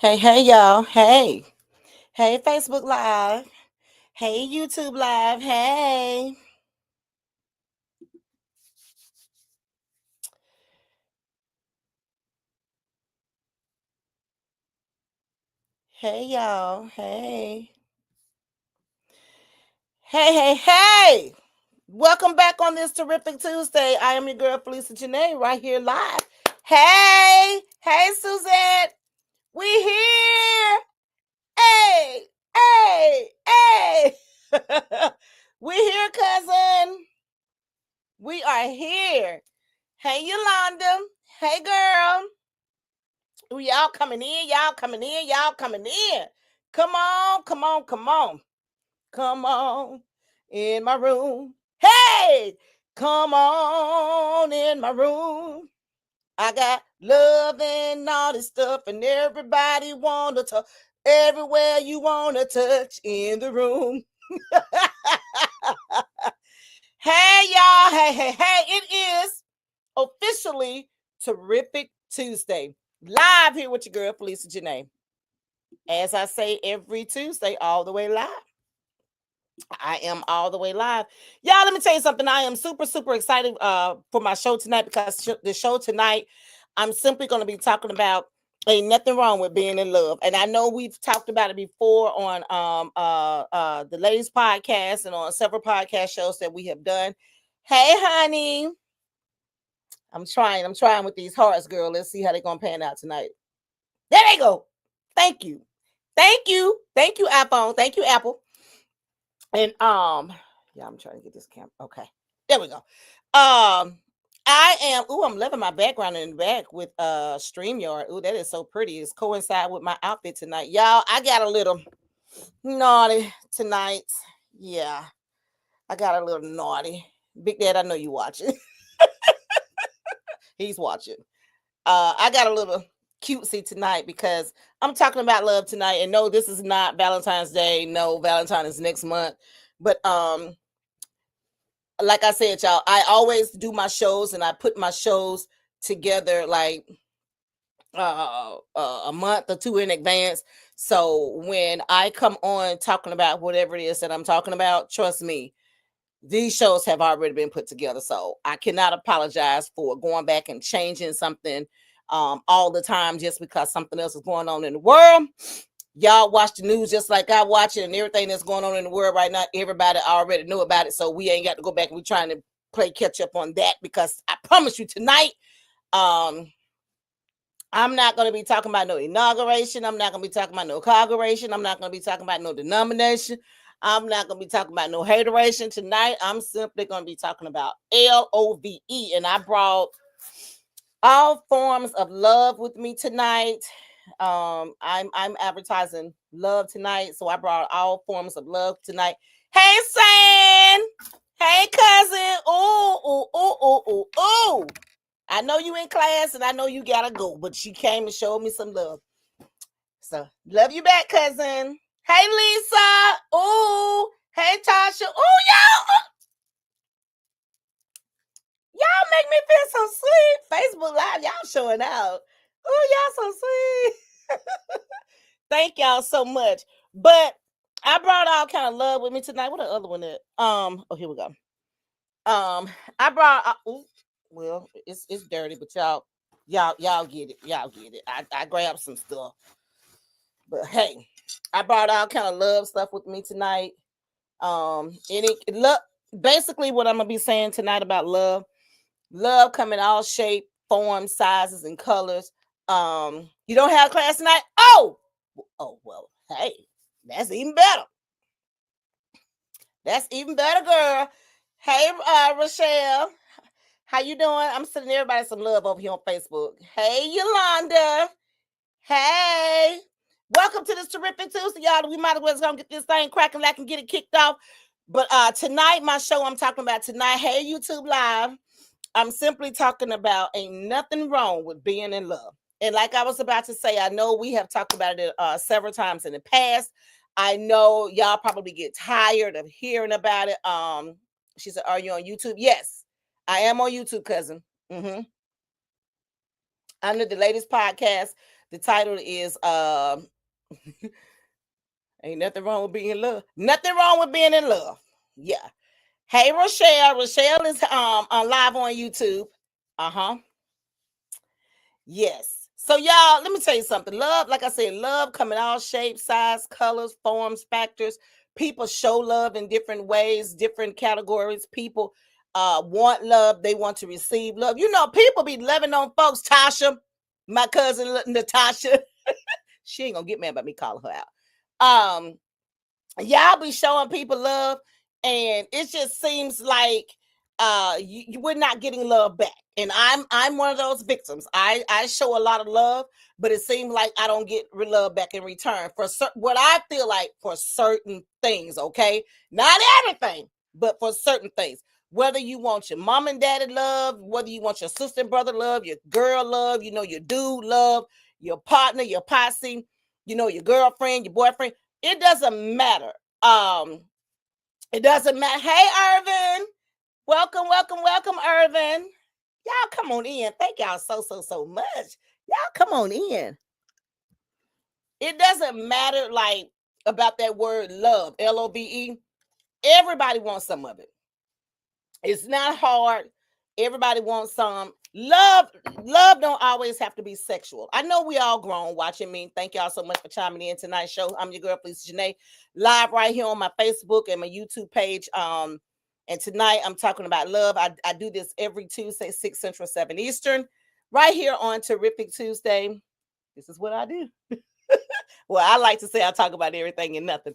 Hey, y'all. Hey, Facebook Live. Hey, YouTube Live. Hey, y'all. Hey. Welcome back on this terrific Tuesday. I am your girl, Felicia Janae, right here live. Hey, Suzette. We here. Hey. We here, cousin. We are here. Hey, Yolanda. Hey, girl. Y'all coming in, y'all coming in, y'all coming in. Come on, come on, come on. Come on in my room. Hey, come on in my room. I got love and all this stuff, and everybody wanna talk. Everywhere you wanna touch in the room. Hey, y'all. Hey. It is officially Terrific Tuesday. Live here with your girl, Felicia Janae. As I say every Tuesday, all the way live. I am all the way live. Y'all, let me tell you something. I am super excited for my show tonight because the show tonight, I'm simply going to be talking about ain't nothing wrong with being in love. And I know we've talked about it before on the ladies podcast and on several podcast shows that we have done. Hey, honey. I'm trying with these hearts, girl. Let's see how they're going to pan out tonight. There they go. Thank you. Thank you, iPhone. Thank you, Apple. And yeah, I'm trying to get this camera. Okay. There we go. I'm loving my background in the back with StreamYard. Ooh, that is so pretty. It's coincide with my outfit tonight. Y'all, I got a little naughty tonight. Yeah. I got a little naughty. Big Dad, I know you watching. He's watching. I got a little cutesy tonight because I'm talking about love tonight. And no, this is not Valentine's Day. No, Valentine is next month. But like I said, y'all, I always do my shows and I put my shows together like a month or two in advance. So when I come on talking about whatever it is that I'm talking about, trust me, these shows have already been put together. So I cannot apologize for going back and changing something all the time just because something else is going on in the world. Y'all watch the news just like I watch it, and everything that's going on in the world right now, everybody already knew about it. So we ain't got to go back and we trying to play catch up on that because I promise you tonight, I'm not going to be talking about no inauguration. I'm not going to be talking about no congregation. I'm not going to be talking about no denomination. I'm not going to be talking about no hateration tonight. I'm simply going to be talking about LOVE. And I brought all forms of love with me tonight. I'm advertising love tonight. So I brought all forms of love tonight. Hey, San. Hey, cousin. Ooh. I know you in class and I know you gotta go, but she came and showed me some love. So love you back, cousin. Hey, Lisa. Ooh. Hey, Tasha. Ooh, y'all make me feel so sweet. Facebook Live, y'all showing out. Ooh, y'all so sweet. Thank y'all so much. But I brought all kind of love with me tonight. What the other one at? Here we go. I brought well, it's dirty, but y'all get it. Y'all get it. I grabbed some stuff. But hey, I brought all kind of love stuff with me tonight. Look, basically what I'm gonna be saying tonight about love come in all shape, forms, sizes, and colors. You don't have class tonight? Oh well, hey, that's even better. That's even better, girl. Hey, Rochelle. How you doing? I'm sending everybody some love over here on Facebook. Hey, Yolanda. Hey. Welcome to this terrific Tuesday, y'all. We might as well just gonna get this thing cracking like and get it kicked off. But tonight, my show I'm talking about tonight, hey, YouTube Live, I'm simply talking about ain't nothing wrong with being in love. And like I was about to say, I know we have talked about it several times in the past. I know y'all probably get tired of hearing about it. She said, "Are you on YouTube?" Yes, I am on YouTube, cousin. Under the latest podcast. The title is Ain't nothing wrong with being in love. Nothing wrong with being in love. Yeah. Hey, Rochelle. Rochelle is on live on YouTube. Uh-huh. Yes. So y'all, let me tell you something. Love, like I said, love come in all shapes, size, colors, forms, factors. People show love in different ways, different categories. People want love. They want to receive love. You know, people be loving on folks. Tasha, my cousin Natasha. She ain't gonna get mad about me calling her out. Y'all be showing people love, and it just seems like we're not getting love back. And I'm one of those victims. I show a lot of love, but it seems like I don't get love back in return for what I feel like for certain things. Okay, not everything, but for certain things. Whether you want your mom and daddy love, whether you want your sister and brother love, your girl love, you know, your dude love, your partner, your posse, you know, your girlfriend, your boyfriend. It doesn't matter. It doesn't matter. Hey, Irvin. Welcome, welcome, welcome, Irvin. Y'all come on in. Thank y'all so much. Y'all come on in. It doesn't matter like about that word love, L-O-V-E. Everybody wants some of it. It's not hard. Everybody wants some. Love don't always have to be sexual. I know we all grown watching me. Thank y'all so much for chiming in tonight's show. I'm your girl, Felicia Janae, live right here on my Facebook and my YouTube page. And tonight I'm talking about love. I do this every Tuesday, 6 Central, 7 Eastern, right here on Terrific Tuesday. This is what I do. Well, I like to say I talk about everything and nothing.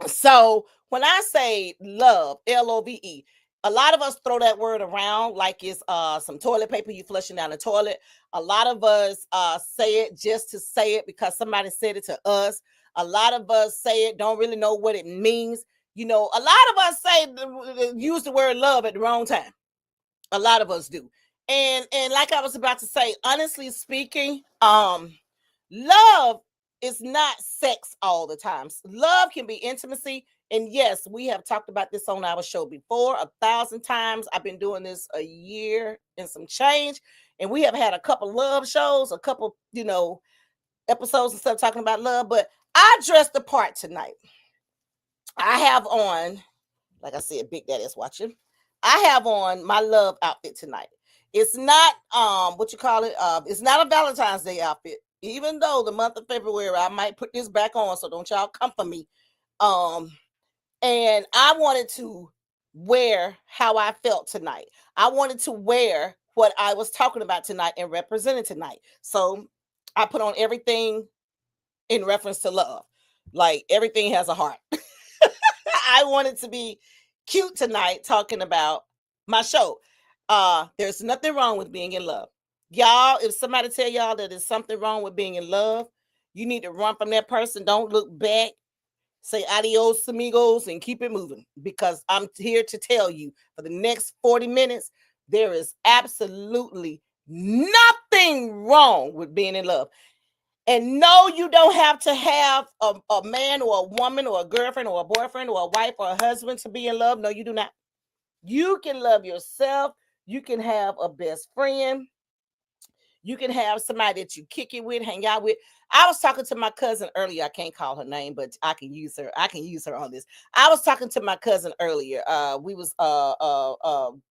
So when I say love, L-O-V-E, a lot of us throw that word around like it's some toilet paper you flushing down the toilet. A lot of us say it just to say it because somebody said it to us. A lot of us say it, don't really know what it means. You know, a lot of us use the word love at the wrong time. A lot of us do. And like I was about to say, honestly speaking, love is not sex all the time. Love can be intimacy. And yes, we have talked about this on our show before 1,000 times. I've been doing this a year and some change. And we have had a couple love shows, a couple, you know, episodes and stuff talking about love. But I dressed the part tonight. I have on, like I said, Big Daddy's watching. I have on my love outfit tonight. It's not what you call it. It's not a Valentine's Day outfit. Even though the month of February, I might put this back on, so don't y'all come for me. And I wanted to wear how I felt tonight. I wanted to wear what I was talking about tonight and representing tonight. So I put on everything in reference to love. Like everything has a heart. I wanted to be cute tonight talking about my show. There's nothing wrong with being in love. Y'all, if somebody tell y'all that there's something wrong with being in love, you need to run from that person. Don't look back. Say adios, amigos, and keep it moving. Because I'm here to tell you for the next 40 minutes, there is absolutely nothing wrong with being in love. And no, you don't have to have a man or a woman or a girlfriend or a boyfriend or a wife or a husband to be in love. No, you do not. You can love yourself. You can have a best friend. You can have somebody that you kick it with, hang out with. I was talking to my cousin earlier. I can't call her name, but I can use her. I can use her on this. I was talking to my cousin earlier. We was over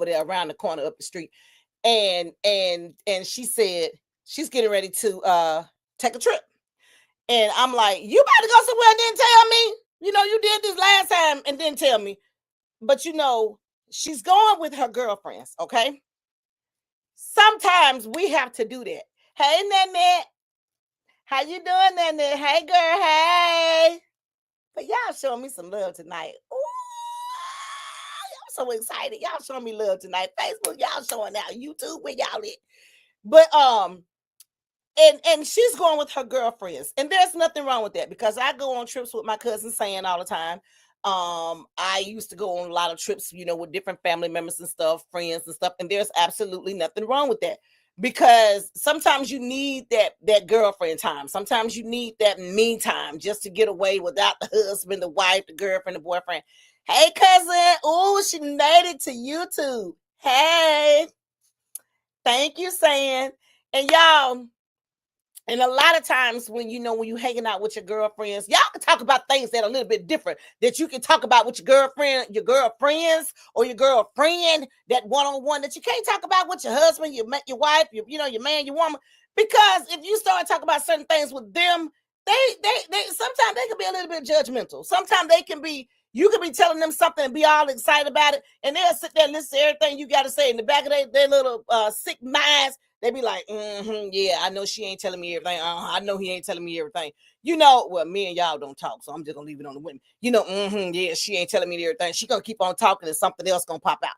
there around the corner up the street, and she said she's getting ready to take a trip. And I'm like, you about to go somewhere and didn't tell me? You know, you did this last time and didn't tell me. But you know, she's going with her girlfriends, okay? Sometimes we have to do that. Hey, Nanette. How you doing, Nanette? Hey, girl, hey. But y'all showing me some love tonight. Ooh, y'all so excited. Y'all showing me love tonight. Facebook, y'all showing out. YouTube, where y'all at? But and she's going with her girlfriends, and there's nothing wrong with that because I go on trips with my cousin Saying all the time. I used to go on a lot of trips, you know, with different family members and stuff, friends and stuff, and there's absolutely nothing wrong with that because sometimes you need that girlfriend time. Sometimes you need that me time just to get away without the husband, the wife, the girlfriend, the boyfriend. Hey, cousin. Oh, she made it to YouTube. Hey. Thank you, Saying. And y'all, and a lot of times when when you hanging out with your girlfriends, y'all can talk about things that are a little bit different that you can talk about with your girlfriends, or your girlfriend, that one-on-one that you can't talk about with your husband, your wife, your man, your woman. Because if you start talking about certain things with them, they sometimes they can be a little bit judgmental. Sometimes they can be, you can be telling them something and be all excited about it, and they'll sit there and listen to everything you got to say in the back of their little sick minds. They be like, yeah, I know she ain't telling me everything. I know he ain't telling me everything. Well, me and y'all don't talk, so I'm just gonna leave it on the women. Yeah, she ain't telling me everything. She gonna keep on talking and something else gonna pop out.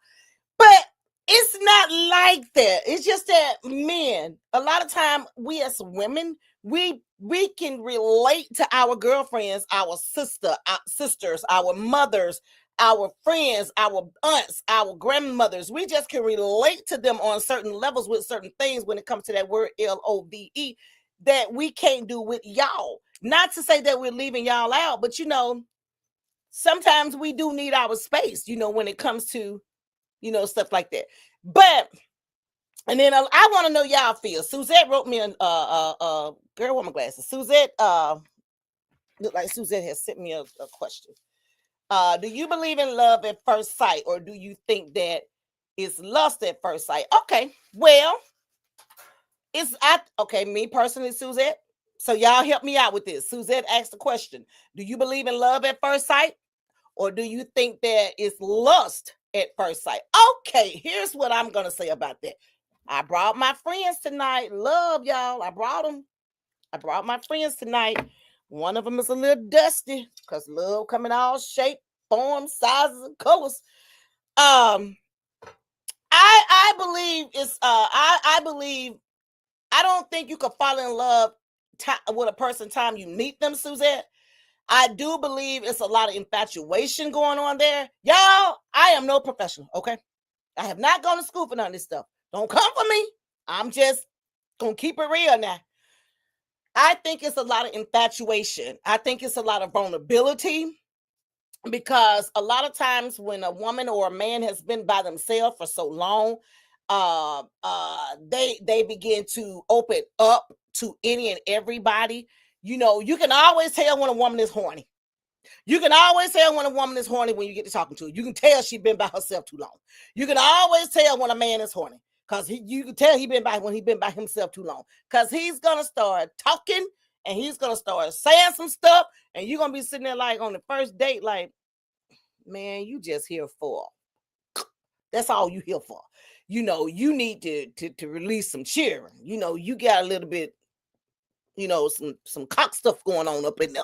But it's not like that. It's just that men, a lot of time, we as women, we can relate to our girlfriends, our sisters, our mothers, our friends, our aunts, our grandmothers. We just can relate to them on certain levels with certain things when it comes to that word LOVE that we can't do with y'all. Not to say that we're leaving y'all out, but sometimes we do need our space, when it comes to, stuff like that. But, and then I want to know y'all feel. Suzette wrote me girl with my glasses. Suzette, look like Suzette has sent me a question. Do you believe in love at first sight, or do you think that it's lust at first sight? Okay, well, me personally, Suzette. So y'all help me out with this. Suzette asked the question: do you believe in love at first sight, or do you think that it's lust at first sight? Okay, here's what I'm gonna say about that. I brought my friends tonight. Love y'all. I brought my friends tonight. One of them is a little dusty because love come in all shape, forms, sizes, and colors. I believe it's I believe, I don't think you can fall in love with a person time you meet them, Suzette. I do believe it's a lot of infatuation going on there. Y'all, I am no professional, okay? I have not gone to school for none of this stuff. Don't come for me. I'm just gonna keep it real now. I think it's a lot of infatuation. I think it's a lot of vulnerability, because a lot of times when a woman or a man has been by themselves for so long, they begin to open up to any and everybody. You can always tell when a woman is horny. You can always tell when a woman is horny when you get to talking to her. You can tell she's been by herself too long. You can always tell when a man is horny, because you can tell he's been by himself too long, because he's gonna start talking and he's gonna start saying some stuff, and you're gonna be sitting there like on the first date, like, man, you just here for, that's all you here for. You need to release some cheering. You got a little bit, some cock stuff going on up in there.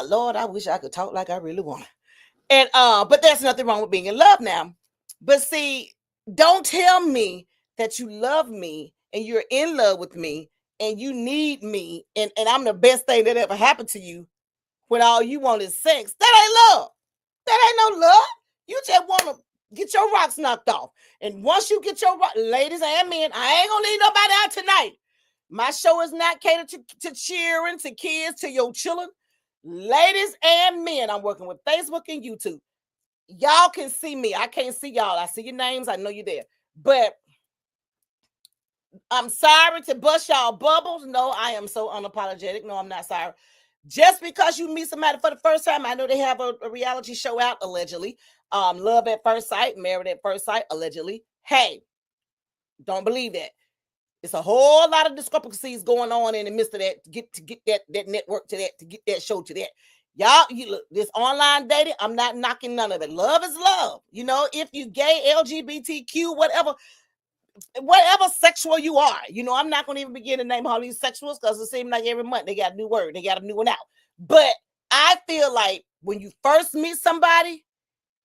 Lord, I wish I could talk like I really want. And but there's nothing wrong with being in love now. But see, don't tell me that you love me and you're in love with me and you need me, and I'm the best thing that ever happened to you, when all you want is sex. That ain't love. That ain't no love. You just want to get your rocks knocked off. And once you get your ladies and men, I ain't gonna leave nobody out tonight. My show is not catered to cheering, to kids, to your children. Ladies and men, I'm working with Facebook and YouTube. Y'all can see me. I can't see y'all. I see your names. I know you're there. But I'm sorry to bust y'all bubbles. No, I am so unapologetic. No, I'm not sorry. Just because you meet somebody for the first time, I know they have a reality show out, allegedly. Love at first sight, married at first sight, allegedly. Hey, don't believe that. It's a whole lot of discrepancies going on in the midst of that to get that network to that, to get that show to that. Y'all, you look, this online dating, I'm not knocking none of it. Love is love. If you gay, LGBTQ, whatever sexual you are, I'm not going to even begin to name all these sexuals, because it seems like every month they got a new word, they got a new one out. But I feel like when you first meet somebody,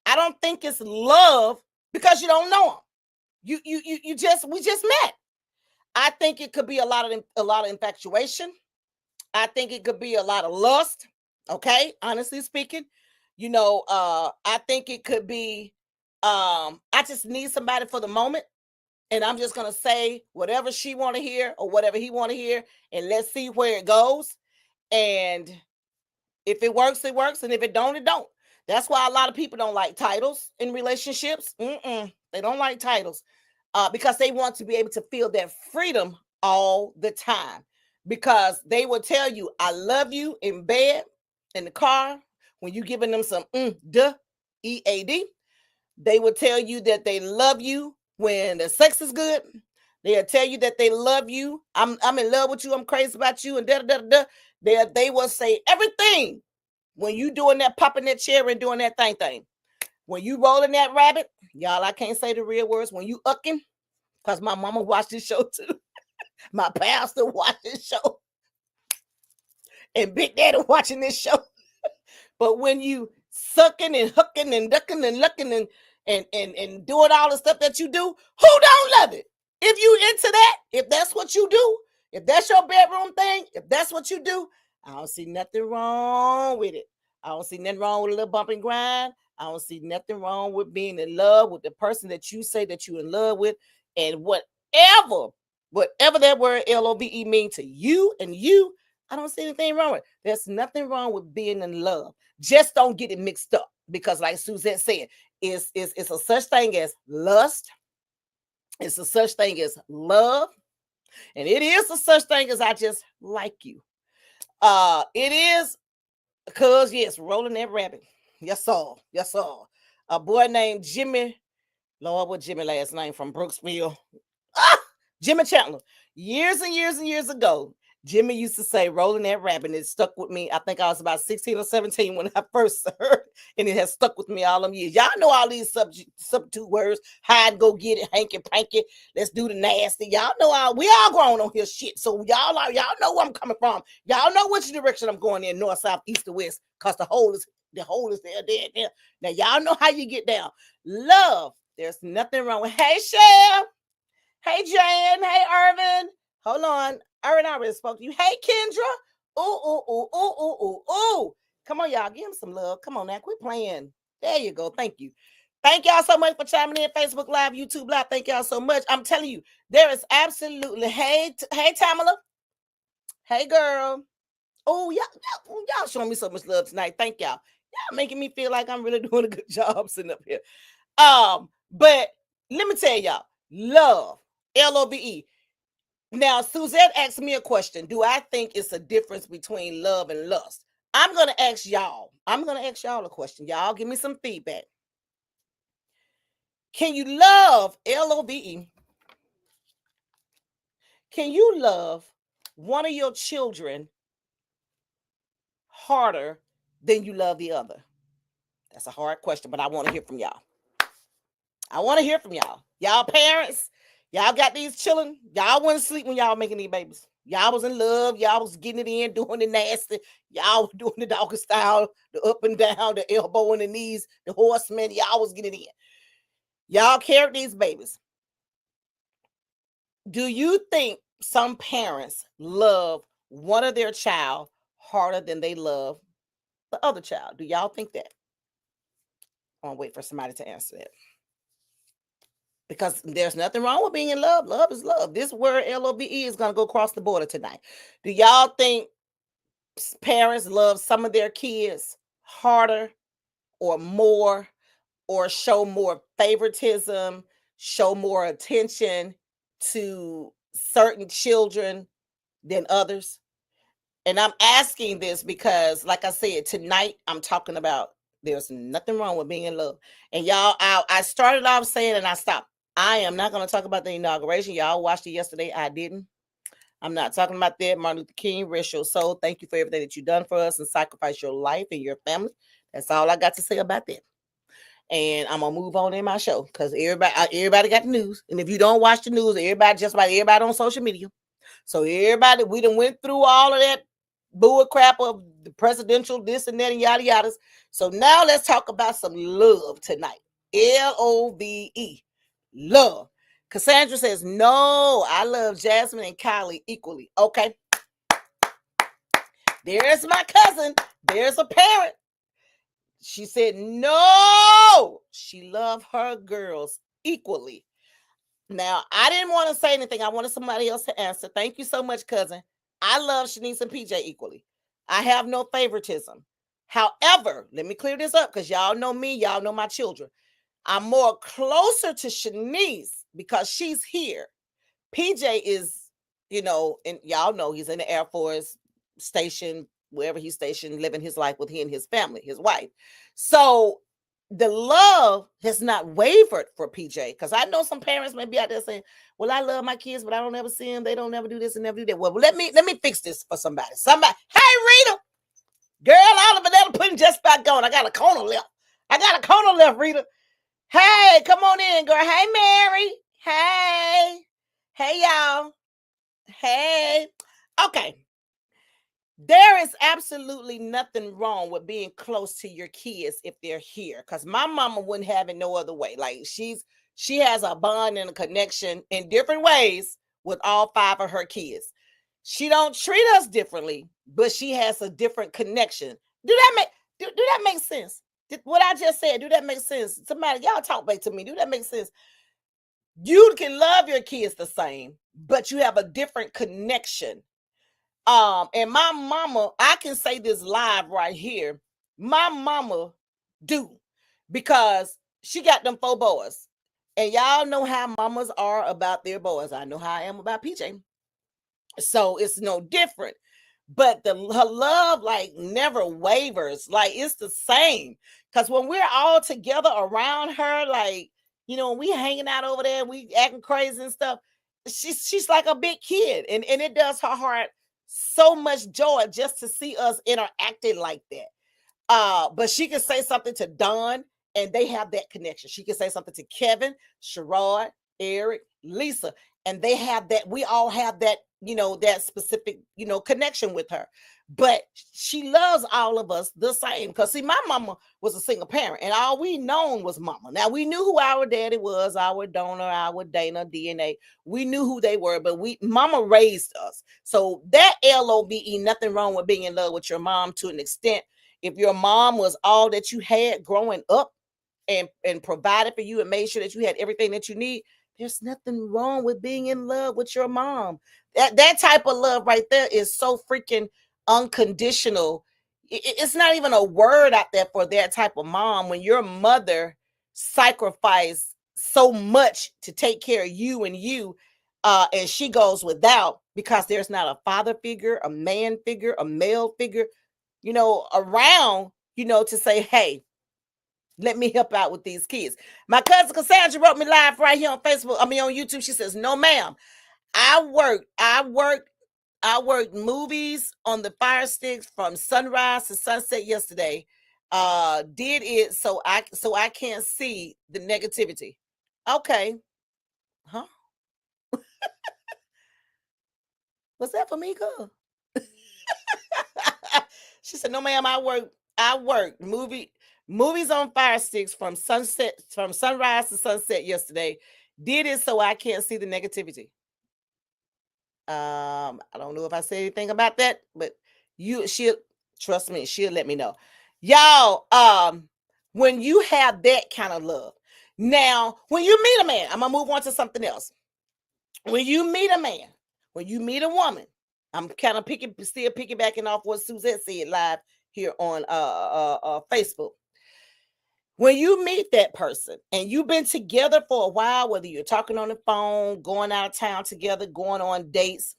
I don't think it's love, because you don't know them. We just met. I think it could be a lot of infatuation. I think it could be a lot of lust. Okay, honestly speaking, I think it could be. I just need somebody for the moment, and I'm just gonna say whatever she want to hear or whatever he want to hear, and let's see where it goes. And if it works, it works, and if it don't, it don't. That's why a lot of people don't like titles in relationships. They don't like titles. because they want to be able to feel that freedom all the time. Because they will tell you, I love you in bed, in the car, when you giving them some duh, EAD. They will tell you that they love you when the sex is good. They'll tell you that they love you. I'm in love with you. I'm crazy about you. And da da da da. They will say everything when you doing that, popping that chair and doing that thing. When you rolling that rabbit, y'all, I can't say the real words. When you ucking, because my mama watched this show too. My pastor watched this show. And Big Daddy watching this show. But when you sucking and hooking and ducking and lucking and doing all the stuff that you do, who don't love it? If you into that, if that's what you do, if that's your bedroom thing, if that's what you do, I don't see nothing wrong with it. I don't see nothing wrong with a little bump and grind. I don't see nothing wrong with being in love with the person that you say that you're in love with. And whatever that word LOVE mean to you and you, I don't see anything wrong with it. There's nothing wrong with being in love. Just don't get it mixed up. Because like Suzette said, it's a such thing as lust. It's a such thing as love. And it is a such thing as I just like you. It is because, yes, rolling that rabbit. Yes, sir. Yes, sir. A boy named Jimmy. Lord, what Jimmy last name from Brooksville? Jimmy Chandler. Years and years and years ago, Jimmy used to say, rolling that rabbit, and it stuck with me. I think I was about 16 or 17 when I first heard, and it has stuck with me all them years. Y'all know all these substitute words, hide, go get it, hanky, panky, let's do the nasty. Y'all know we all grown on here shit. So y'all know where I'm coming from. Y'all know which direction I'm going in, north, south, east, or west, because the hole is there. Now y'all know how you get down. Love. There's nothing wrong with, hey, Shell. Hey, Jan. Hey, Irvin. Hold on. Irvin already spoke to you. Hey, Kendra. Ooh. Come on, y'all. Give him some love. Come on now. Quit playing. There you go. Thank you. Thank y'all so much for chiming in. Facebook Live, YouTube Live. Thank y'all so much. I'm telling you, there is absolutely. Hey, Tamala. Hey, girl. Oh, y'all showing me so much love tonight. Thank y'all. Y'all making me feel like I'm really doing a good job sitting up here. But let me tell y'all, love, LOVE. Now, Suzette asked me a question. Do I think it's a difference between love and lust? I'm going to ask y'all a question. Y'all give me some feedback. Can you love, LOVE? Can you love one of your children harder than you love the other? That's a hard question, but I want to hear from y'all. Y'all parents, y'all got these children. Y'all wouldn't sleep when y'all making these babies. Y'all was in love. Y'all was getting it in, doing the nasty. Y'all was doing the doggy style, the up and down, the elbow and the knees, the horseman. Y'all was getting it in. Y'all carried these babies. Do you think some parents love one of their child harder than they love the other child? Do y'all think that? I want to wait for somebody to answer that. Because there's nothing wrong with being in love. Love is love. This word LOVE is going to go across the border tonight. Do y'all think parents love some of their kids harder or more, or show more favoritism, show more attention to certain children than others? And I'm asking this because, like I said, tonight I'm talking about there's nothing wrong with being in love. And y'all, I started off saying and I stopped. I am not going to talk about the inauguration. Y'all watched it yesterday. I didn't. I'm not talking about that. Martin Luther King, rest your soul. Thank you for everything that you've done for us and sacrificed your life and your family. That's all I got to say about that. And I'm going to move on in my show because everybody got the news. And if you don't watch the news, everybody on social media. So everybody, we done went through all of that bull crap of the presidential this and that and yada yadas. So now let's talk about some love tonight. LOVE. Love. Cassandra says, no, I love Jasmine and Kylie equally. Okay. There's my cousin. There's a parent. She said, no, she loved her girls equally. Now, I didn't want to say anything. I wanted somebody else to answer. Thank you so much, cousin. I love Shanice and PJ equally. I have no favoritism. However, let me clear this up because y'all know me. Y'all know my children. I'm more closer to Shanice because she's here. PJ is, and y'all know he's in the Air Force station, wherever he's stationed, living his life with he and his family, his wife. So the love has not wavered for PJ, because I know some parents may be out there saying, well, I love my kids, but I don't ever see them. They don't never do this and never do that. Well, let me fix this for somebody. Hey, Rita, girl, all the vanilla pudding just about gone. I got a corner left, Rita. Hey, come on in, girl. Hey, Mary. Hey, y'all. Hey. Okay. There is absolutely nothing wrong with being close to your kids if they're here, because my mama wouldn't have it no other way. Like, she has a bond and a connection in different ways with all 5 of her kids. She don't treat us differently, but she has a different connection. Do that make sense? What I just said, do that make sense? Somebody, y'all talk back to me. Do that make sense? You can love your kids the same, but you have a different connection. And my mama, I can say this live right here. My mama do, because she got them 4 boys. And y'all know how mamas are about their boys. I know how I am about PJ. So it's no different. But her love like never wavers. Like, it's the same. Because when we're all together around her, like, we hanging out over there, we acting crazy and stuff. She's like a big kid. And it does her heart so much joy just to see us interacting like that. But she can say something to Don, and they have that connection. She can say something to Kevin, Sherrod, Eric, Lisa, and they have that. We all have that, that specific, connection with her. But she loves all of us the same. Because, see, my mama was a single parent, and all we known was mama. Now, we knew who our daddy was, our donor, our Dana, DNA. We knew who they were, but mama raised us. So that LOVE, nothing wrong with being in love with your mom to an extent. If your mom was all that you had growing up and provided for you and made sure that you had everything that you need, there's nothing wrong with being in love with your mom. That type of love right there is so freaking unconditional. It's not even a word out there for that type of mom. When your mother sacrificed so much to take care of you, and she goes without because there's not a father figure, a man figure, a male figure, around, to say, hey, let me help out with these kids. My cousin Cassandra wrote me live right here on Facebook. I mean, on YouTube. She says, no, ma'am. I worked movies on the Fire Sticks from sunrise to sunset yesterday. Did it so I can't see the negativity. Okay. Huh? What's that for me, girl? She said, no, ma'am, I worked movies on Fire Sticks from sunrise to sunset yesterday. Did it so I can't see the negativity. I don't know if I said anything about that, but she'll trust me, she'll let me know. Y'all, when you have that kind of love. Now, when you meet a man, I'm gonna move on to something else. When you meet a man, when you meet a woman, I'm kind of still piggybacking off what Suzette said live here on Facebook. When you meet that person and you've been together for a while, whether you're talking on the phone, going out of town together, going on dates,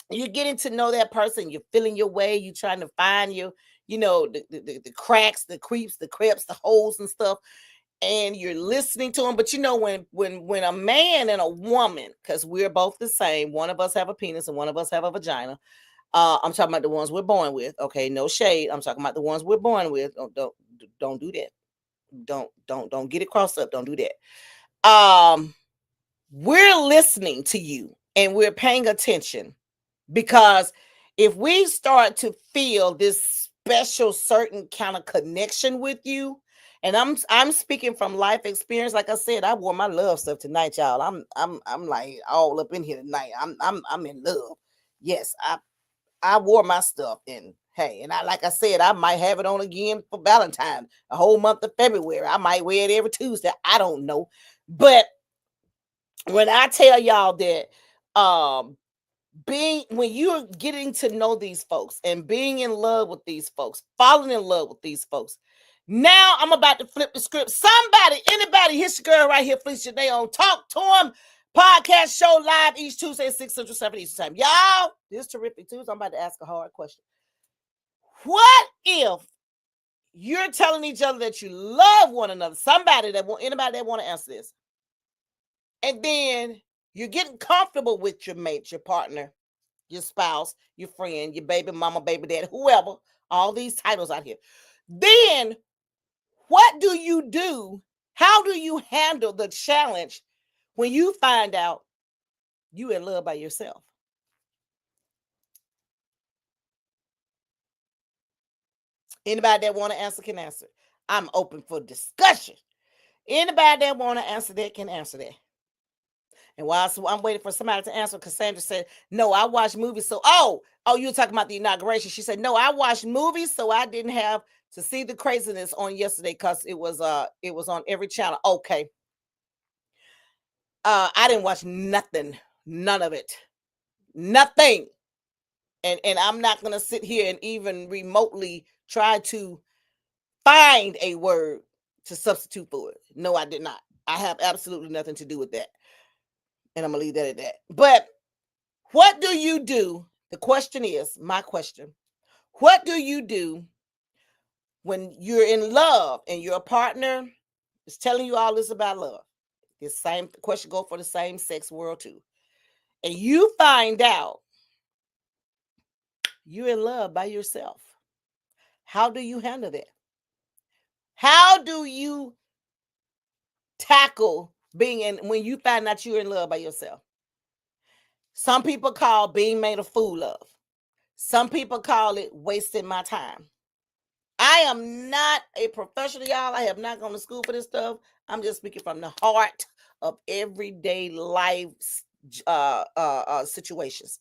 you're getting to know that person, you're feeling your way, you're trying to find the cracks, the creeps, the creps, the holes and stuff, and you're listening to them. But when a man and a woman, because we're both the same, one of us have a penis and one of us have a vagina. I'm talking about the ones we're born with. Okay, no shade. I'm talking about the ones we're born with. Don't do that. Don't get it crossed up. Don't do that. We're listening to you and we're paying attention, because if we start to feel this special certain kind of connection with you, and I'm speaking from life experience. Like I said, I wore my love stuff tonight, y'all. I'm like all up in here tonight. I'm in love. Yes, I wore my stuff, and hey, and like I said, I might have it on again for Valentine's, a whole month of February. I might wear it every Tuesday. I don't know. But when I tell y'all that when you're getting to know these folks and being in love with these folks, falling in love with these folks, Now I'm about to flip the script. Somebody, anybody, here's your girl right here, Felicia Day on Talk to Him podcast show live each Tuesday at 6 Central, 7 Eastern time. Y'all, this is terrific Tuesday. I'm about to ask a hard question. What if you're telling each other that you love one another? Anybody that want to answer this, and then you're getting comfortable with your mate, your partner, your spouse, your friend, your baby mama, baby dad, whoever, all these titles out here. Then what do you do? How do you handle the challenge when you find out you in love by yourself? Anybody that want to answer can answer. I'm open for discussion. Anybody that want to answer that can answer that. And while I'm waiting for somebody to answer, Cassandra said, no, I watch movies. So, you were talking about the inauguration. She said, no, I watched movies, so I didn't have to see the craziness on yesterday because it was on every channel. Okay. I didn't watch nothing, none of it, nothing. And I'm not going to sit here and even remotely try to find a word to substitute for it. No, I did not. I have absolutely nothing to do with that. And I'm going to leave that at that. But what do you do? The question is, my question, what do you do when you're in love and your partner is telling you all this about love? This same question go for the same sex world too. And you find out you're in love by yourself. How do you handle that? How do you tackle when you find out you're in love by yourself? Some people call being made a fool of. Some people call it wasting my time. I am not a professional, y'all. I have not gone to school for this stuff. I'm just speaking from the heart of everyday life situations.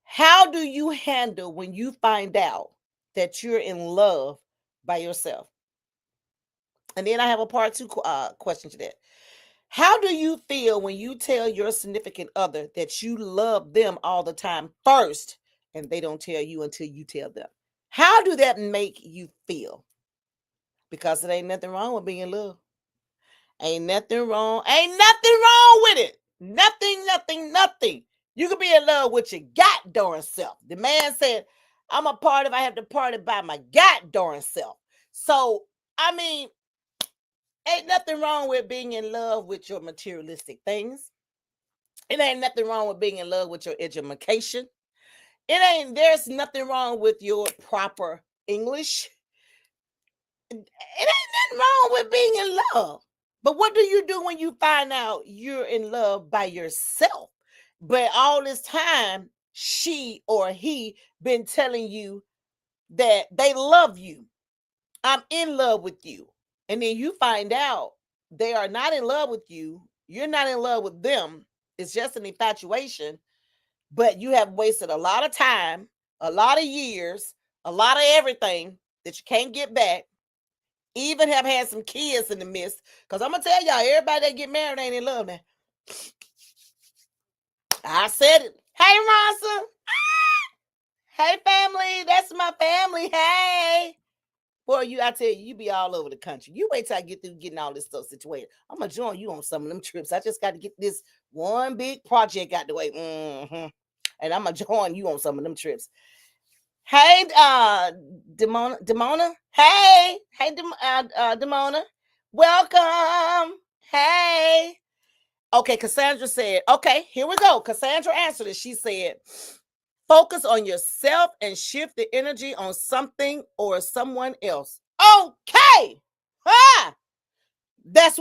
How do you handle when you find out that you're in love by yourself? And then I have a part 2 question to that. How do you feel when you tell your significant other that you love them all the time first, and they don't tell you until you tell them? How do that make you feel? Because it ain't nothing wrong with being in love. Ain't nothing wrong. Ain't nothing wrong with it. Nothing. You could be in love with your goddamn self. The man said, I'm a party if I have to party by my goddamn self. So, I mean, ain't nothing wrong with being in love with your materialistic things. It ain't nothing wrong with being in love with your education. There's nothing wrong with your proper English. It ain't nothing wrong with being in love. But what do you do when you find out you're in love by yourself? But all this time, she or he been telling you that they love you. I'm in love with you. And then you find out they are not in love with you. You're not in love with them. It's just an infatuation. But you have wasted a lot of time, a lot of years, a lot of everything that you can't get back. Even have had some kids in the midst. Because I'm going to tell y'all, everybody that get married ain't in love now. I said it. Hey, Ronson. Hey, family. That's my family. Hey. Boy, I tell you, you be all over the country. You wait till I get through getting all this stuff situated. I'm going to join you on some of them trips. I just got to get this one big project out the way. And I'm going to join you on some of them trips. Hey, Demona. Hey, Demona. Welcome. Hey. Okay, Cassandra said, okay, here we go. Cassandra answered it. She said, focus on yourself and shift the energy on something or someone else. Okay. That's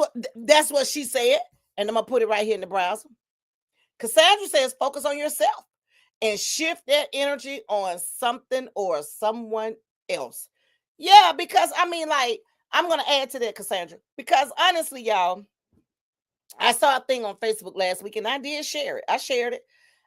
what she said. And I'm going to put it right here in the browser. Cassandra says, focus on yourself and shift that energy on something or someone else. Yeah, because I'm going to add to that, Cassandra, because honestly, y'all, I saw a thing on Facebook last week and I did share it. I shared it.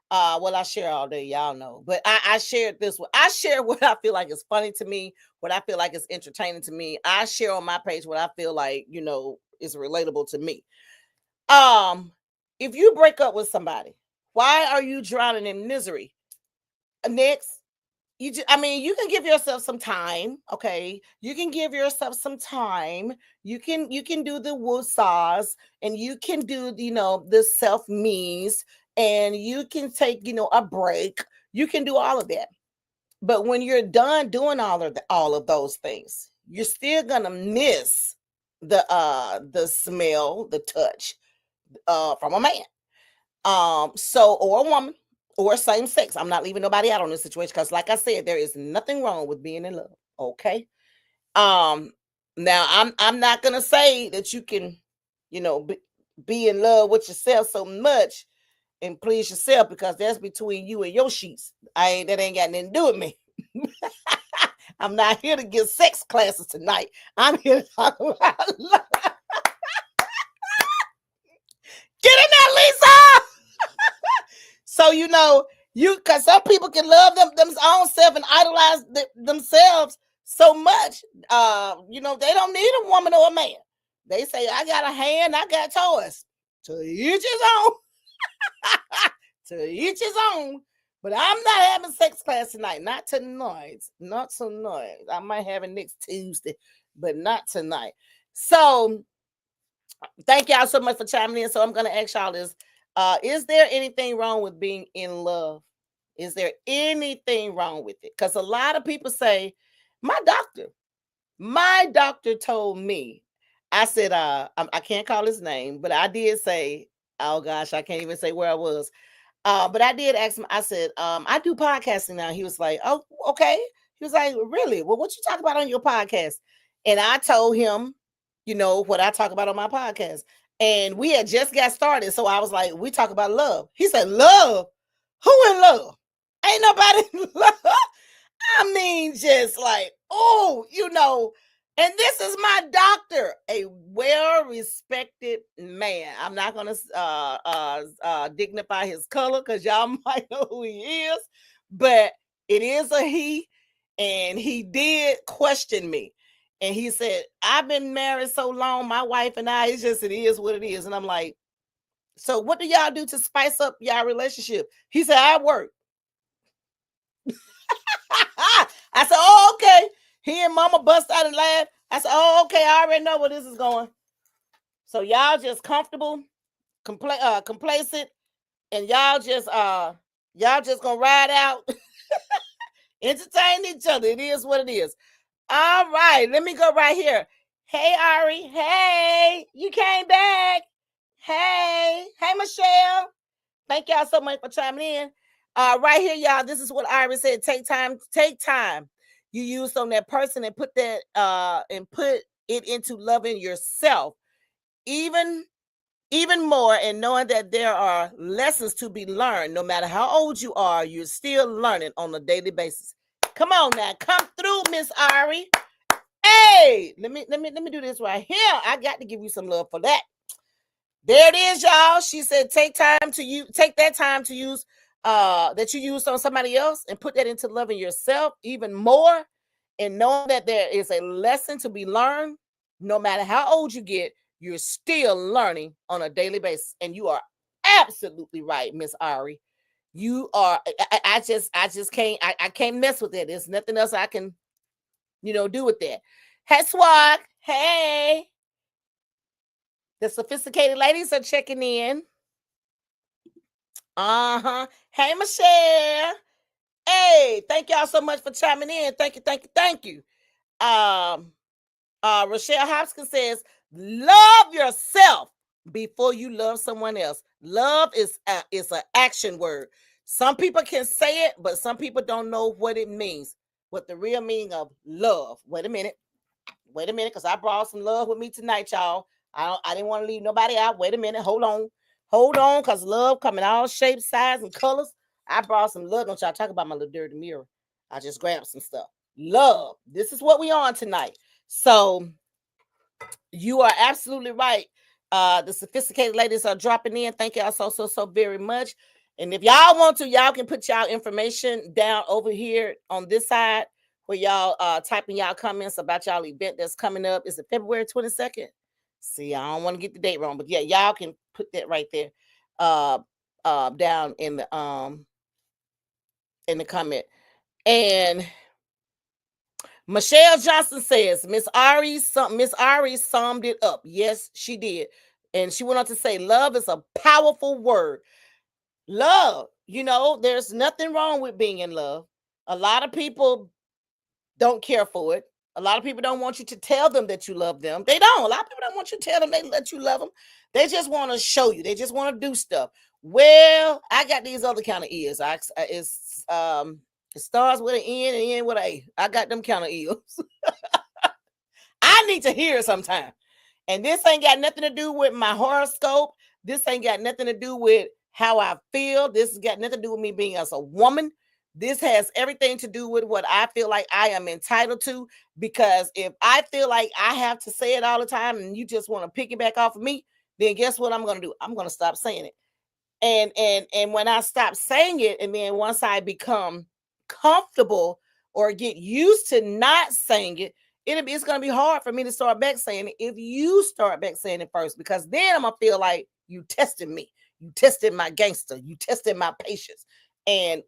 I share all day, y'all know, but I shared this one. I share what I feel like is funny to me, what I feel like is entertaining to me. I share on my page what I feel like, is relatable to me. If you break up with somebody, why are you drowning in misery? Next, you can give yourself some time. Okay, you can give yourself some time. You can do the woosahs, and you can do the self me's, and you can take a break. You can do all of that. But when you're done doing all of those things, you're still gonna miss the smell, the touch from a man. So, or a woman, or same sex. I'm not leaving nobody out on this situation because, like I said, there is nothing wrong with being in love. Okay. Um, Now I'm not gonna say that you can, be in love with yourself so much and please yourself, because that's between you and your sheets. That ain't got nothing to do with me. I'm not here to give sex classes tonight. I'm here to talk about love. Get in there, Lisa. So because some people can love them own self and idolize themselves so much. They don't need a woman or a man. They say, I got a hand, I got toys. To each his own. To each his own. But I'm not having sex class tonight. Not tonight. Not tonight. I might have it next Tuesday, but not tonight. So thank y'all so much for chiming in. So I'm going to ask y'all this. Is there anything wrong with being in love? Is there anything wrong with it? Because a lot of people say, my doctor told me. I said, I can't call his name, but I did say, oh gosh, I can't even say where I was. But I did ask him, I said, I do podcasting now. He was like, oh, okay. He was like, really? Well, what you talk about on your podcast? And I told him, what I talk about on my podcast. And we had just got started. So I was like, we talk about love. He said, love? Who in love? Ain't nobody in love. I mean, just like, and this is my doctor, a well-respected man. I'm not gonna dignify his color because y'all might know who he is, but it is a he, and he did question me. And he said, I've been married so long, my wife and I, it is what it is. And I'm like, so what do y'all do to spice up y'all relationship? He said, I work. I said, oh, okay. He and mama bust out and laugh. I said, oh, okay, I already know where this is going. So y'all just comfortable, complacent, and y'all just gonna ride out, entertain each other. It is what it is. All right, let me go right here. Hey, Ari. Hey, you came back. Hey, Michelle. Thank y'all so much for chiming in. Right here, y'all. This is what Ari said. Take time. You use on that person and put it into loving yourself even more, and knowing that there are lessons to be learned. No matter how old you are, you're still learning on a daily basis. Come on now, come through, Miss Ari. Hey, let me do this right here. I got to give you some love for that. There it is, y'all. She said, take that time to use that you used on somebody else and put that into loving yourself even more, and knowing that there is a lesson to be learned. No matter how old you get, you're still learning on a daily basis. And you are absolutely right, Miss Ari. You are. I just can't. I can't mess with it. There's nothing else I can, do with that. Hey, Swag. Hey. The sophisticated ladies are checking in. Hey, Michelle. Hey, thank y'all so much for chiming in. Thank you. Rochelle Hopkins says, love yourself before you love someone else. Love is an action word. Some people can say it, but some people don't know what it means. What the real meaning of love. Wait a minute, because I brought some love with me tonight, y'all. I didn't want to leave nobody out. Wait a minute, hold on, because love come in all shapes, sizes, and colors. I brought some love. Don't y'all talk about my little dirty mirror. I just grabbed some stuff. Love. This is what we on tonight. So you are absolutely right. The sophisticated ladies are dropping in. Thank y'all so very much. And if y'all want to, y'all can put y'all information down over here on this side where y'all typing y'all comments about y'all event that's coming up. Is it February 22nd? See, I don't want to get the date wrong, but yeah, y'all can put that right there down in the comment. And Michelle Johnson says Miss Ari summed it up. Yes, she did. And she went on to say, love is a powerful word. Love, there's nothing wrong with being in love. A lot of people don't care for it. A lot of people don't want you to tell them that you love them. They don't. A lot of people don't want you to tell them that you love them. They just want to show you. They just want to do stuff. Well, I got these other kind of ears. It starts with an N and end with an A. I got them kind of ears. I need to hear it sometime. And this ain't got nothing to do with my horoscope. This ain't got nothing to do with how I feel. This has got nothing to do with me being as a woman. This has everything to do with what I feel like I am entitled to. Because if I feel like I have to say it all the time and you just want to piggyback off of me, then guess what I'm going to do? I'm going to stop saying it. And when I stop saying it, and then once I become comfortable or get used to not saying it, it's going to be hard for me to start back saying it if you start back saying it first, because then I'm going to feel like you tested me. You tested my gangster. You tested my patience. And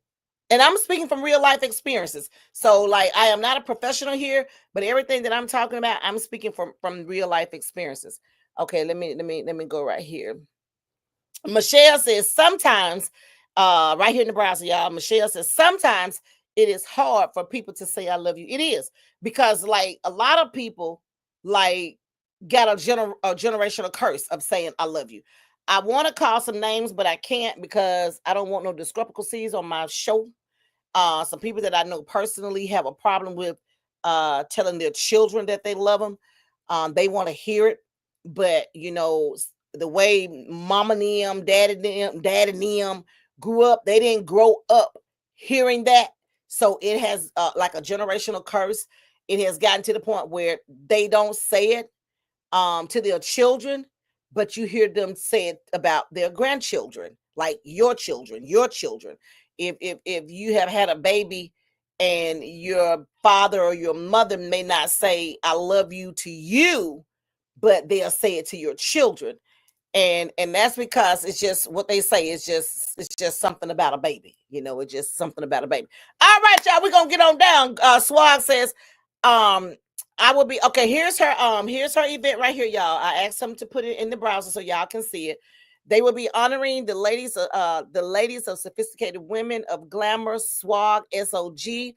I'm speaking from real life experiences. So like, I am not a professional here, but everything that I'm talking about, I'm speaking from real life experiences. Okay, let me go right here. Michelle says sometimes, right here in the browser, y'all, Michelle says sometimes it is hard for people to say I love you. It is, because like a lot of people like got a generational curse of saying I love you. I want to call some names, but I can't because I don't want no discrepancies on my show. Some people that I know personally have a problem with telling their children that they love them. They want to hear it, but the way mama and them grew up, they didn't grow up hearing that. So it has like a generational curse. It has gotten to the point where they don't say it to their children, but you hear them say it about their grandchildren, like your children. If you have had a baby and your father or your mother may not say I love you to you, but they'll say it to your children. And that's because it's just what they say. It's just something about a baby. It's just something about a baby. All right, y'all, we're gonna get on down. Swag says, I will be okay. Here's her event right here, y'all. I asked them to put it in the browser so y'all can see it. They will be honoring the ladies of Sophisticated Women of Glamour, SWAG, SOG,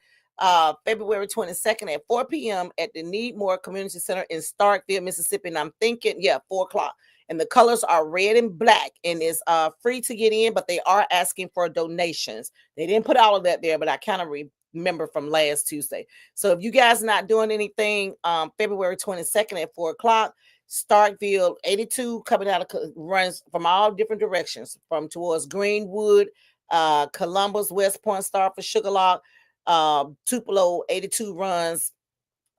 February 22nd at 4 p.m. at the Need More Community Center in Starkville, Mississippi. And I'm thinking, 4 o'clock. And the colors are red and black, and it's free to get in, but they are asking for donations. They didn't put all of that there, but I kind of remember from last Tuesday. So if you guys are not doing anything, February 22nd at 4 o'clock, Starkville 82 coming out of runs from all different directions, from towards Greenwood, Columbus, West Point, Starford, Sugarlock, Tupelo 82 runs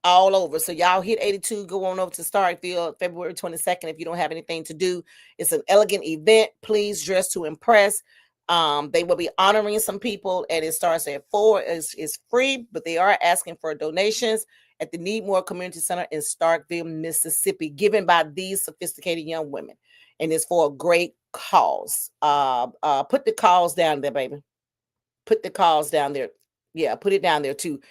all over. So y'all hit 82, go on over to Starkville February 22nd if you don't have anything to do. It's an elegant event. Please dress to impress. They will be honoring some people, and it starts at 4. It's free, but they are asking for donations at the Need More Community Center in Starkville, Mississippi, given by these sophisticated young women. And it's for a great cause. Put the cause down there, baby. Put the cause down there. Yeah, put it down there too.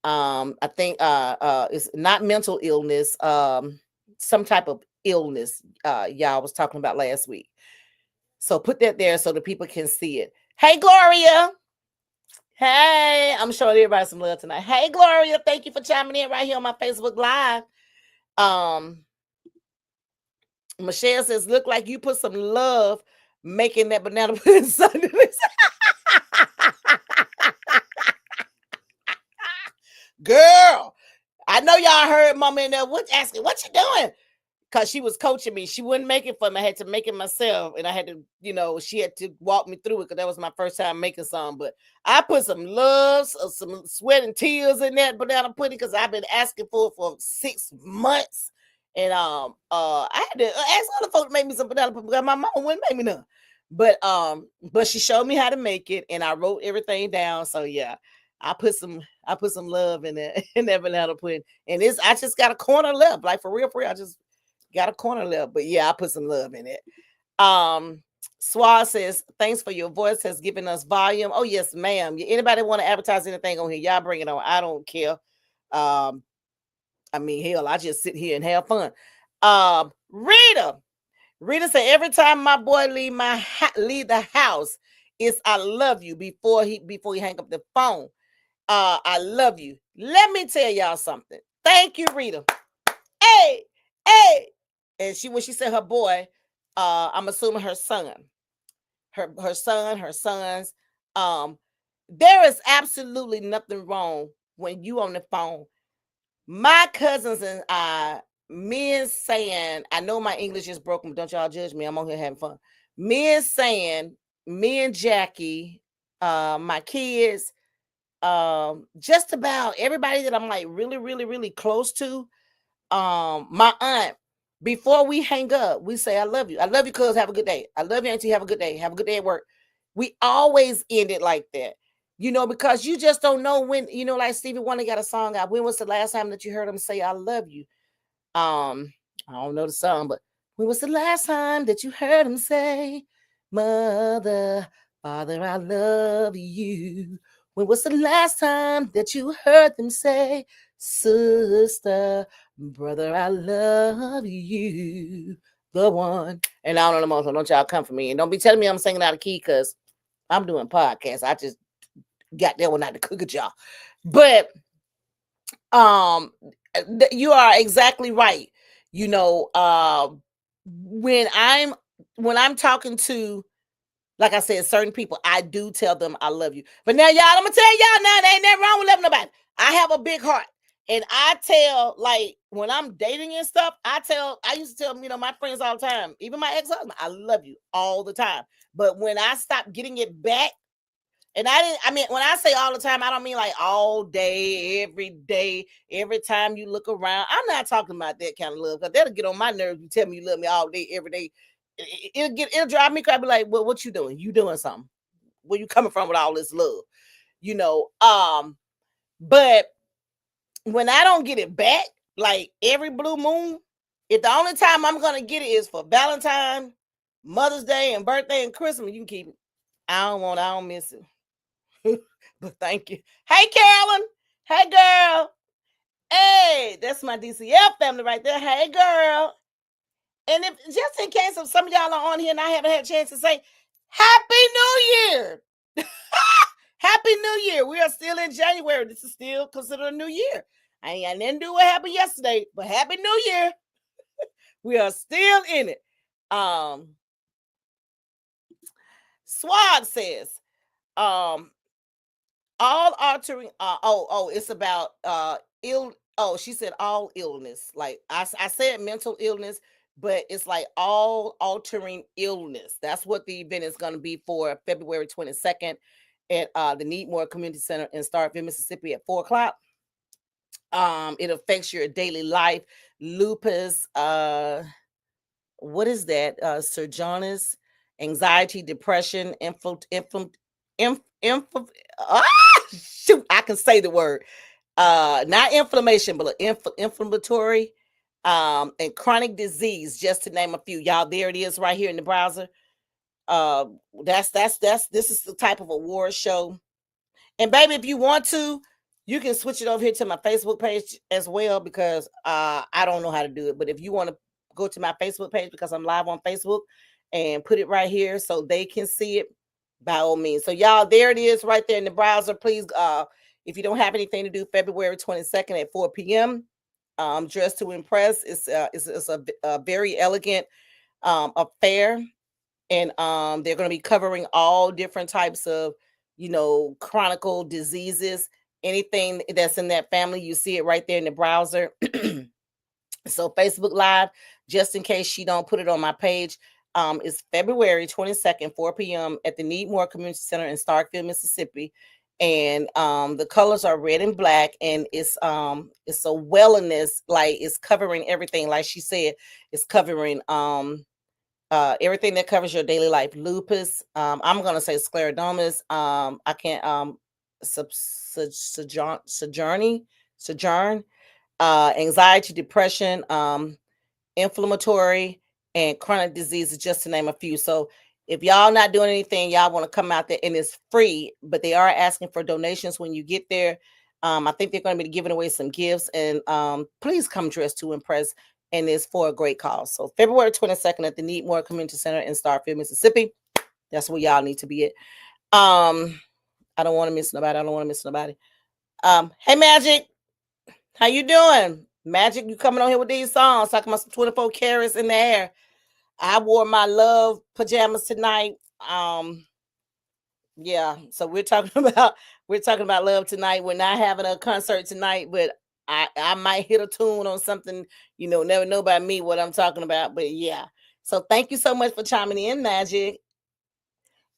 I think it's not mental illness, some type of illness y'all was talking about last week. So put that there so the people can see it. Hey, Gloria. Hey, I'm showing everybody some love tonight. Hey, Gloria, thank you for chiming in right here on my Facebook Live. Michelle says, look like you put some love making that banana pudding sundae. Girl, I know y'all heard Mama in there asking, what you doing? Because she was coaching me. She wouldn't make it for me. I had to make it myself. And I had to, she had to walk me through it because that was my first time making some. But I put some love, some sweat and tears in that banana pudding because I've been asking for it for 6 months. And I had to ask other folks to make me some banana pudding because my mama wouldn't make me none. But she showed me how to make it, and I wrote everything down. So yeah. I put some love in that banana pudding. And I just got a corner left. Like for real, I just got a corner left. But yeah, I put some love in it. Swaz says, thanks for your voice has given us volume. Oh, yes, ma'am. Anybody want to advertise anything on here? Y'all bring it on. I don't care. I mean, hell, I just sit here and have fun. Rita said, every time my boy leave the house, it's I love you before he hang up the phone. I love you. Let me tell y'all something. Thank you, Rita. Hey. And when she said her boy, I'm assuming her son. Her sons. There is absolutely nothing wrong when you on the phone. My cousins and I, men saying, I know my English is broken, but don't y'all judge me. I'm on here having fun. Men saying, me and Jackie, my kids, just about everybody that I'm like really, really, really close to. My aunt, before we hang up, we say, I love you. I love you, cuz. Have a good day. I love you, auntie. Have a good day. Have a good day at work. We always end it like that, because you just don't know when, like Stevie Wonder got a song out. When was the last time that you heard him say, I love you? I don't know the song, but when was the last time that you heard him say, Mother, Father, I love you? When was the last time that you heard them say, Sister, brother, I love you, the one? And I don't know the most, so don't y'all come for me. And don't be telling me I'm singing out of key, because I'm doing podcasts. I just got that one out to cook at y'all. But you are exactly right. When I'm talking to, like I said, certain people, I do tell them I love you. But now, y'all, I'm gonna tell y'all now, there ain't nothing wrong with loving nobody. I have a big heart. And I tell, like, when I'm dating and stuff, I used to tell, my friends all the time, even my ex-husband, I love you all the time. But when I stop getting it back, and when I say all the time, I don't mean like all day, every time you look around. I'm not talking about that kind of love, because that'll get on my nerves. You tell me you love me all day, every day. It'll drive me crazy. Be like, well, what you doing? You doing something? Where you coming from with all this love? But when I don't get it back, like every blue moon, if the only time I'm gonna get it is for Valentine, Mother's Day, and birthday and Christmas, you can keep it. I don't miss it. But thank you. Hey, Carolyn. Hey, girl. Hey, that's my DCF family right there. Hey, girl. And if just in case of some of y'all are on here and I haven't had a chance to say, Happy New Year. Happy New Year. We are still in January. This is still considered a new year. I ain't got nothing to do what happened yesterday, but Happy New Year. We are still in it. Swag says, all altering, it's about she said all illness. Like I said mental illness, but it's like all altering illness. That's what the event is going to be for February 22nd at the Needmore Community Center in Starkville, Mississippi at 4:00. It affects your daily life. Lupus, what is that? Surgeonus, anxiety, depression, shoot, I can say the word. Not inflammation, but inflammatory, and chronic disease, just to name a few. Y'all, there it is right here in the browser. This is the type of award show. And baby, if you want to, you can switch it over here to my Facebook page as well, because I don't know how to do it. But if you want to go to my Facebook page, because I'm live on Facebook, and put it right here so they can see it, by all means. So y'all, there it is right there in the browser. Please, if you don't have anything to do, February 22nd at 4 p.m. Dress to Impress. It's a very elegant affair, and they're going to be covering all different types of chronic diseases. Anything that's in that family, you see it right there in the browser. So Facebook Live, just in case she don't put it on my page, is February 22nd, 4 p.m. at the Needmore Community Center in Starkville, Mississippi. And the colors are red and black, and it's a wellness, like it's covering everything. Like she said, it's covering everything that covers your daily life. Lupus, I'm gonna say scleroderma, I can't sojourn, anxiety, depression, inflammatory, and chronic diseases, just to name a few. So If y'all not doing anything, y'all want to come out there, and it's free, but they are asking for donations when you get there. I think they're going to be giving away some gifts, and please come dressed to impress. And it's for a great cause. So February 22nd at the Needmore Community Center in Starfield, Mississippi. That's where y'all need to be at. I don't want to miss nobody. I don't want to miss nobody. Hey Magic, how you doing? Magic, you coming on here with these songs, talking about some 24 carats in the air. I wore my love pajamas tonight. Yeah, so we're talking about love tonight. We're not having a concert tonight, but I might hit a tune on something, never know about me what I'm talking about. But yeah. So thank you so much for chiming in, Magic.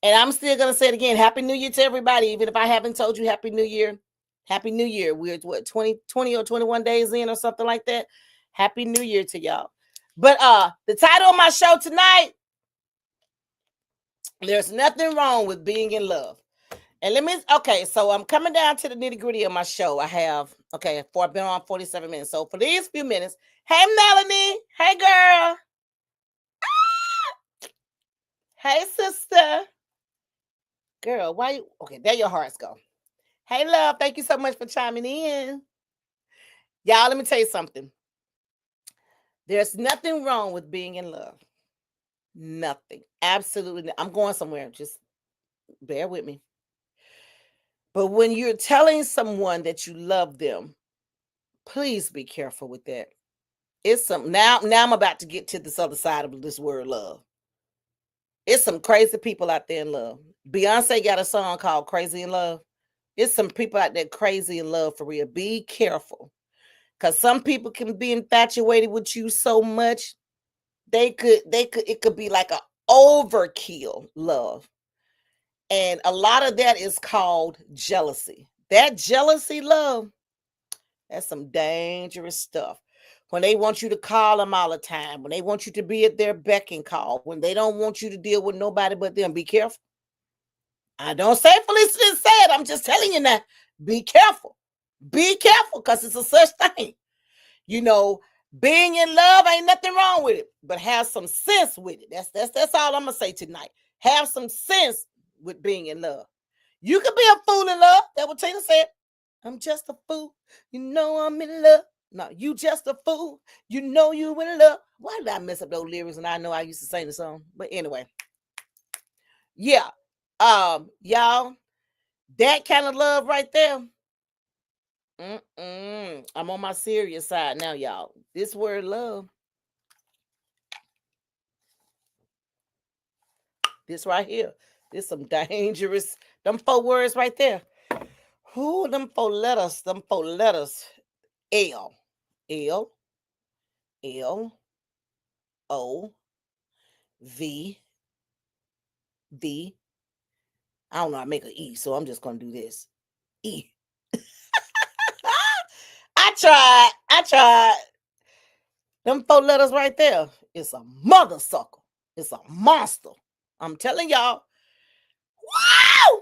And I'm still gonna say it again. Happy New Year to everybody, even if I haven't told you Happy New Year. Happy New Year. We're what 20 or 21 days in or something like that. Happy New Year to y'all. But the title of my show tonight, there's nothing wrong with being in love. And so I'm coming down to the nitty-gritty of my show. I've been on 47 minutes. So for these few minutes, hey Melanie, hey girl. Hey sister. Girl, why you there your hearts go. Hey love, thank you so much for chiming in. Y'all, let me tell you something. There's nothing wrong with being in love. Nothing. Absolutely. I'm going somewhere. Just bear with me. But when you're telling someone that you love them, please be careful with that. It's some now I'm about to get to this other side of this word love. It's some crazy people out there in love. Beyonce got a song called Crazy in Love. It's some people out there crazy in love for real. Be careful. Because some people can be infatuated with you so much, it could be like an overkill love. And a lot of that is called jealousy. That jealousy love, that's some dangerous stuff. When they want you to call them all the time, when they want you to be at their beck and call, when they don't want you to deal with nobody but them, be careful. I don't say Felicity said, I'm just telling you that. Be careful. Be careful, because it's a such thing. Being in love ain't nothing wrong with it, but have some sense with it. That's all I'm gonna say tonight. Have some sense with being in love. You could be a fool in love. That's what Tina said. I'm just a fool. I'm in love. No, you just a fool. You in love. Why did I mess up those lyrics? And I know I used to sing the song. But anyway. Yeah. Y'all, that kind of love right there. I'm on my serious side now, y'all. This word love. This right here. This some dangerous. Them 4 words right there. Who them 4 letters? Them 4 letters. L. L. L. O. V. V. I don't know. I make an E, so I'm just gonna do this. E. I tried. Them 4 letters right there. It's a mother sucker. It's a monster. I'm telling y'all. Wow!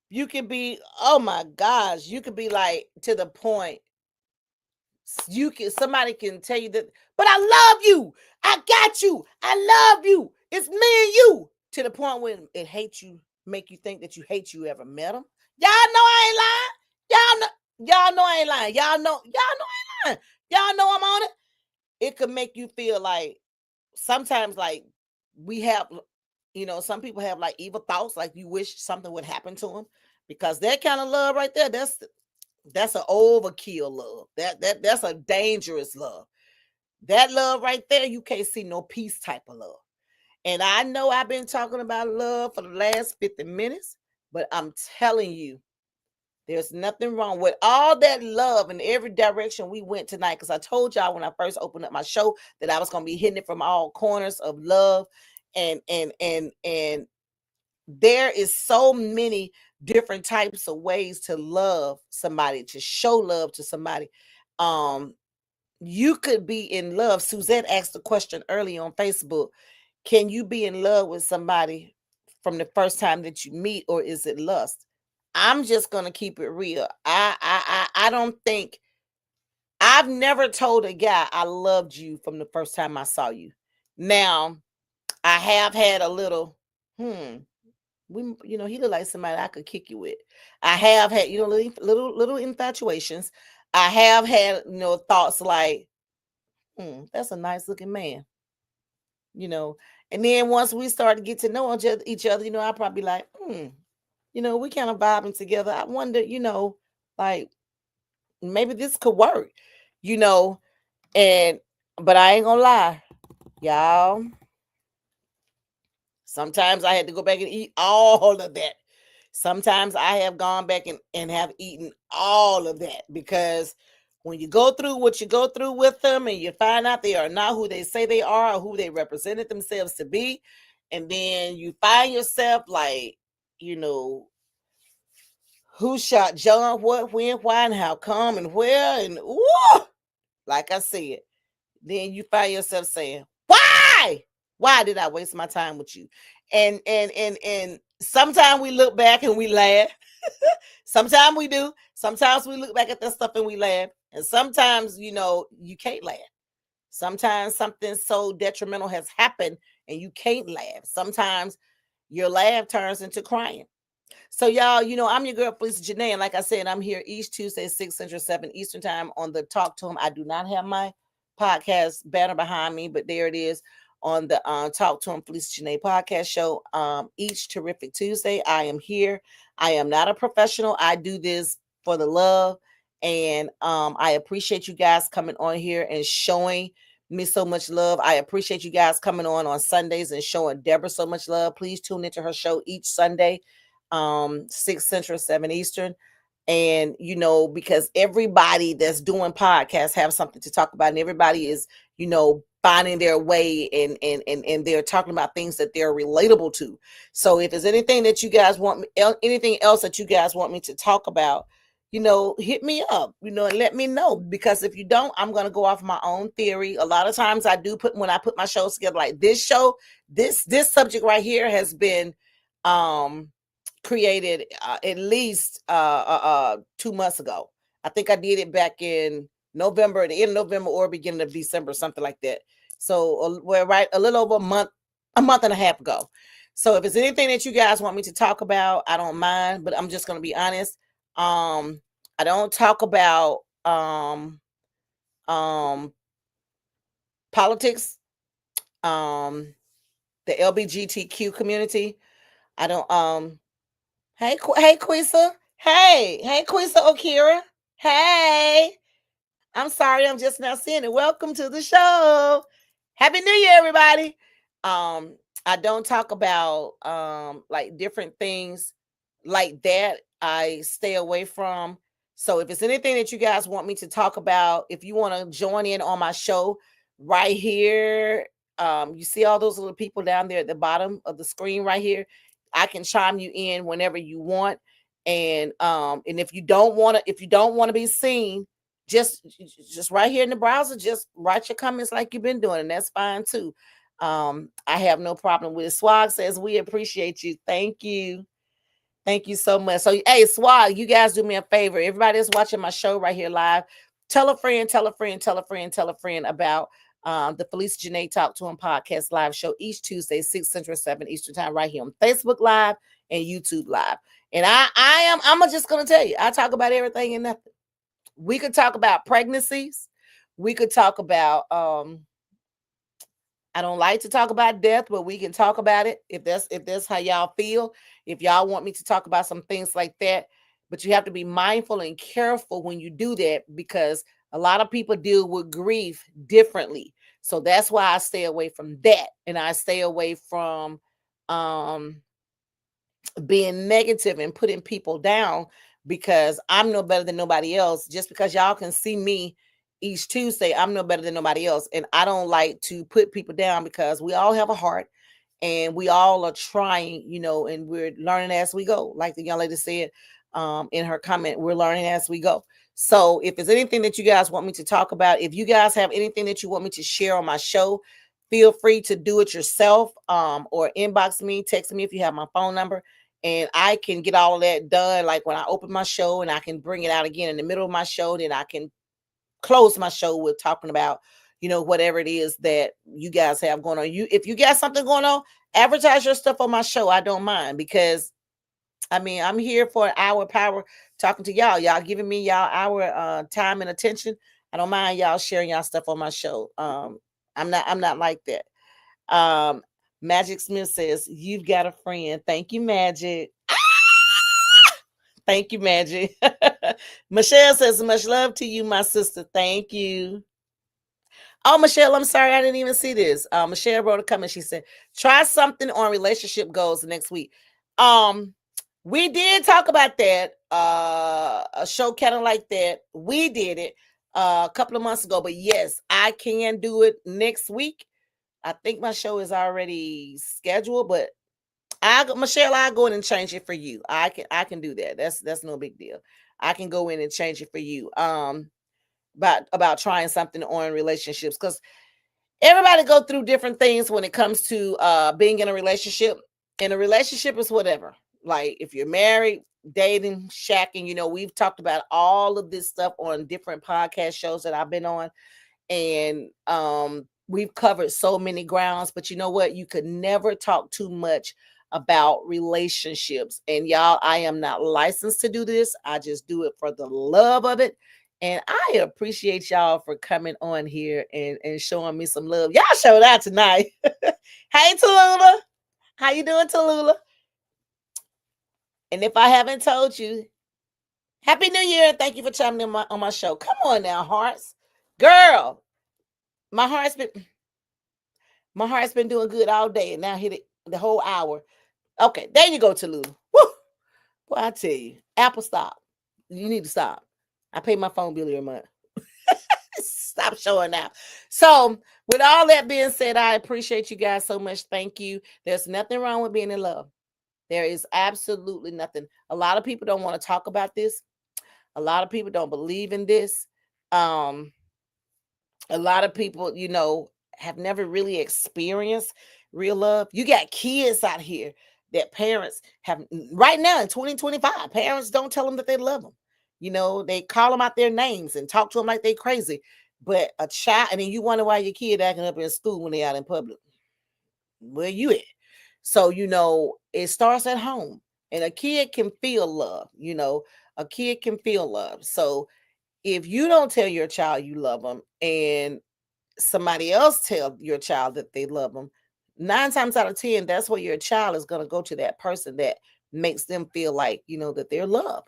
You can be, oh my gosh, you could be like to the point. Somebody can tell you that, but I love you. I got you. I love you. It's me and you. To the point when it hates you, make you think that you hate you ever met them. Y'all know I ain't lying. Y'all know I ain't lying. Y'all know I ain't lying. Y'all know I'm on it. It could make you feel like sometimes like we have, some people have like evil thoughts, like you wish something would happen to them, because that kind of love right there, that's an overkill love. That's a dangerous love. That love right there, you can't see no peace type of love. And I know I've been talking about love for the last 50 minutes, but I'm telling you, there's nothing wrong with all that love in every direction we went tonight. Because I told y'all when I first opened up my show that I was going to be hitting it from all corners of love. And there is so many different types of ways to love somebody, to show love to somebody. You could be in love. Suzette asked the question early on Facebook. Can you be in love with somebody from the first time that you meet, or is it lust? I'm just gonna keep it real. I don't think I've never told a guy I loved you from the first time I saw you. Now, I have had a little He look like somebody I could kick you with. I have had, little infatuations. I have had, thoughts like, that's a nice looking man, And then once we start to get to know each other, I'll probably be like, we kind of vibing together. I wonder, like maybe this could work, you know. And but I ain't gonna lie, y'all. Sometimes I had to go back and eat all of that. Sometimes I have gone back and have eaten all of that because when you go through what you go through with them and you find out they are not who they say they are or who they represented themselves to be, and then you find yourself like, who shot John, what, when, why, and how come, and where, and like I said, then you find yourself saying, why? Why did I waste my time with you? And sometimes we look back and we laugh. Sometimes we do. Sometimes we look back at that stuff and we laugh. And sometimes, you can't laugh. Sometimes something so detrimental has happened and you can't laugh. Sometimes your laugh turns into crying. So y'all, I'm your girl, Felicia Janae. And like I said, I'm here each Tuesday, 6 Central, 7 Eastern time on the Talk to Him. I do not have my podcast banner behind me, but there it is on the Talk to Him Felicia Janae podcast show. Each terrific Tuesday, I am here. I am not a professional. I do this for the love. And I appreciate you guys coming on here and showing me so much love. I appreciate you guys coming on Sundays and showing Deborah so much love. Please tune into her show each Sunday, 6 Central, 7 Eastern. And because everybody that's doing podcasts have something to talk about, and everybody is finding their way and they're talking about things that they're relatable to. So if there's anything that you guys want anything else that you guys want me to talk about, hit me up, and let me know, because if you don't, I'm going to go off my own theory. A lot of times I do when I put my shows together, like this show, this subject right here has been created at least 2 months ago. I think I did it back in November, the end of November or beginning of December, something like that. So we're right a little over a month and a half ago. So if it's anything that you guys want me to talk about, I don't mind, but I'm just going to be honest. I don't talk about politics, the LGBTQ community. I don't Hey Quisa. Hey Quisa Okira. Hey. I'm sorry, I'm just now seeing it. Welcome to the show. Happy New Year, everybody. I don't talk about like different things like that. I stay away from. So if it's anything that you guys want me to talk about, if you want to join in on my show right here, you see all those little people down there at the bottom of the screen right here. I can chime you in whenever you want. And if you don't want to be seen, just right here in the browser, just write your comments like you've been doing, and that's fine too. I have no problem with it. Swag says we appreciate you. Thank you so much. So hey, Swag, you guys do me a favor. Everybody that's watching my show right here live, tell a friend about the Felicia Janae Talk to Him podcast live show each Tuesday, 6 Central, 7 Eastern time, right here on Facebook Live and YouTube Live. And I'm just gonna tell you, I talk about everything and nothing. We could talk about pregnancies. We could talk about I don't like to talk about death, but we can talk about it if that's how y'all feel. If y'all want me to talk about some things like that, but you have to be mindful and careful when you do that, because a lot of people deal with grief differently. So that's why I stay away from that, and I stay away from being negative and putting people down, because I'm no better than nobody else. Just because y'all can see me each Tuesday, I'm no better than nobody else. And I don't like to put people down, because we all have a heart and we all are trying, and we're learning as we go. Like the young lady said in her comment, we're learning as we go. So if there's anything that you guys want me to talk about, if you guys have anything that you want me to share on my show, feel free to do it yourself, or inbox me, text me if you have my phone number. And I can get all of that done, like when I open my show, and I can bring it out again in the middle of my show. Then I can close my show with talking about, whatever it is that you guys have going on. If you got something going on, advertise your stuff on my show. I don't mind, because I'm here for an hour power talking to y'all. Y'all giving me y'all our time and attention. I don't mind y'all sharing y'all stuff on my show. I'm not like that. Magic Smith says, "You've got a friend." Thank you, Magic. Thank you, Magic. Michelle says, "Much love to you, my sister." Thank you. Oh, Michelle, I'm sorry, I didn't even see this. Michelle wrote a comment. She said, "Try something on relationship goals next week." We did talk about that. A show kind of like that. We did it a couple of months ago, but yes, I can do it next week. I think my show is already scheduled, but Michelle, I'll go in and change it for you. I can do that. That's no big deal. I can go in and change it for you. About trying something on relationships, because everybody go through different things when it comes to being in a relationship. And a relationship is whatever. Like if you're married, dating, shacking, we've talked about all of this stuff on different podcast shows that I've been on. And we've covered so many grounds, but you know what? You could never talk too much about relationships. And y'all, I am not licensed to do this. I just do it for the love of it. And I appreciate y'all for coming on here and showing me some love. Y'all showed out tonight. Hey, Tallulah. How you doing, Tallulah? And if I haven't told you, Happy New Year. And thank you for chiming in on my show. Come on now, hearts. Girl, my heart's been doing good all day, and now hit it the whole hour. Okay, there you go, Tallulah. Woo! Boy, I tell you, Apple, stop. You need to stop. I pay my phone bill every month. Stop showing out. So, with all that being said, I appreciate you guys so much. Thank you. There's nothing wrong with being in love. There is absolutely nothing. A lot of people don't want to talk about this. A lot of people don't believe in this. A lot of people, have never really experienced real love. You got kids out here that parents have right now in 2025. Parents don't tell them that they love them. They call them out their names and talk to them like they crazy. But a child, and then you wonder why your kid acting up in school when they out in public. Where you at? So, it starts at home, and a kid can feel love. A kid can feel love. So if you don't tell your child you love them, and somebody else tell your child that they love them, 9 times out of 10, that's where your child is going to go to that person that makes them feel like, that they're loved.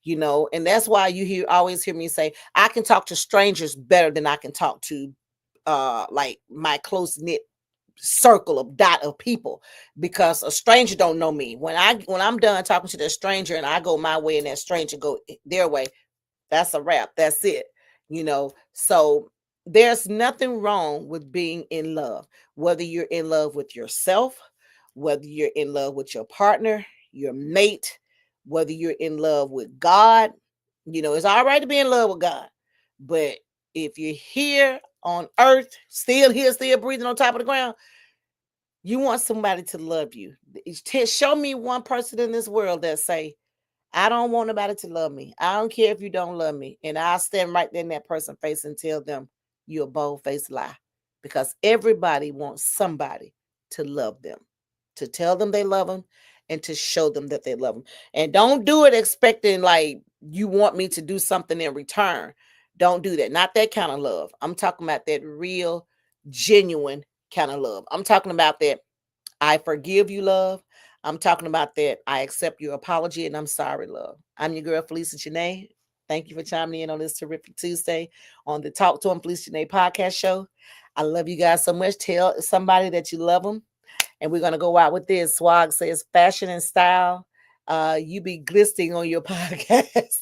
And that's why you always hear me say, I can talk to strangers better than I can talk to like my close knit circle of dot of people, because a stranger don't know me. When I'm done talking to that stranger and I go my way and that stranger go their way, that's a wrap. That's it. So there's nothing wrong with being in love, whether you're in love with yourself, whether you're in love with your partner, your mate, whether you're in love with God. It's all right to be in love with God, but if you're here on earth, still here, still breathing on top of the ground, you want somebody to love you. Show me one person in this world that say, I don't want nobody to love me. I don't care if you don't love me. And I'll stand right there in that person's face and tell them you're a bold-faced lie. Because everybody wants somebody to love them, to tell them they love them, and to show them that they love them. And don't do it expecting like you want me to do something in return. Don't do that. Not that kind of love. I'm talking about that real, genuine kind of love. I'm talking about that I forgive you love. I'm talking about that I accept your apology and I'm sorry love. I'm your girl, Felicia Janae. Thank you for chiming in on this terrific Tuesday on the Talk to Felicia Janae podcast show. I love you guys so much. Tell somebody that you love them. And we're going to go out with this. Swag says, fashion and style. You be glistening on your podcast.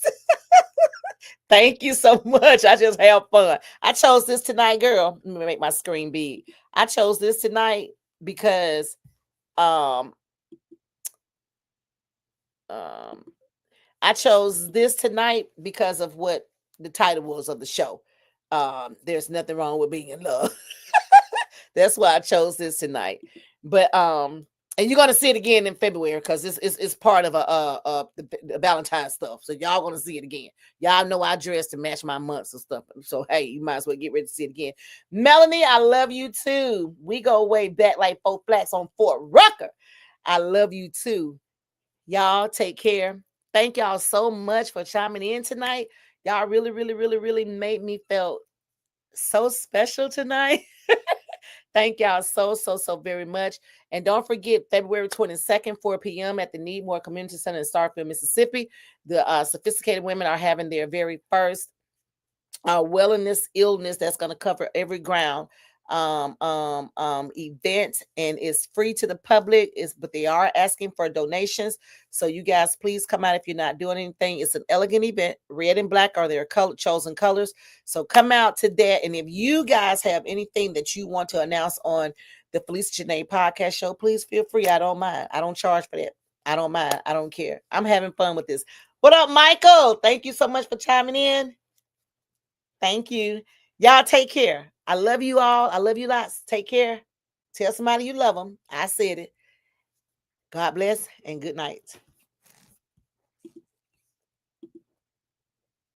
Thank you so much. I just have fun. I chose this tonight, girl. Let me make my screen big. I chose this tonight because I chose this tonight because of what the title was of the show. There's nothing wrong with being in love. That's why I chose this tonight. But And you're gonna see it again in February because it's part of the Valentine's stuff. So y'all gonna see it again. Y'all know I dress to match my months and stuff. So hey, you might as well get ready to see it again. Melanie, I love you too. We go way back like 4 flats on Fort Rucker. I love you too. Y'all take care. Thank y'all so much for chiming in tonight. Y'all really, really, really, really made me feel so special tonight. Thank y'all so very much. And don't forget, February 22nd, 4 p.m. at the Needmore Community Center in Starkville, Mississippi. The Sophisticated Women are having their very first wellness illness that's going to cover every ground event, and it's free to the public, but they are asking for donations, so you guys please come out if you're not doing anything. It's an elegant event. Red and black are their chosen colors, so come out to that. And if you guys have anything that you want to announce on the Felicia Janae podcast show, please feel free. I don't mind. I don't charge for that. I don't mind. I don't care. I'm having fun with this. What up, Michael? Thank you so much for chiming in. Thank you. Y'all take care. I love you all. I love you lots. Take care. Tell somebody you love them. I said it. God bless and good night.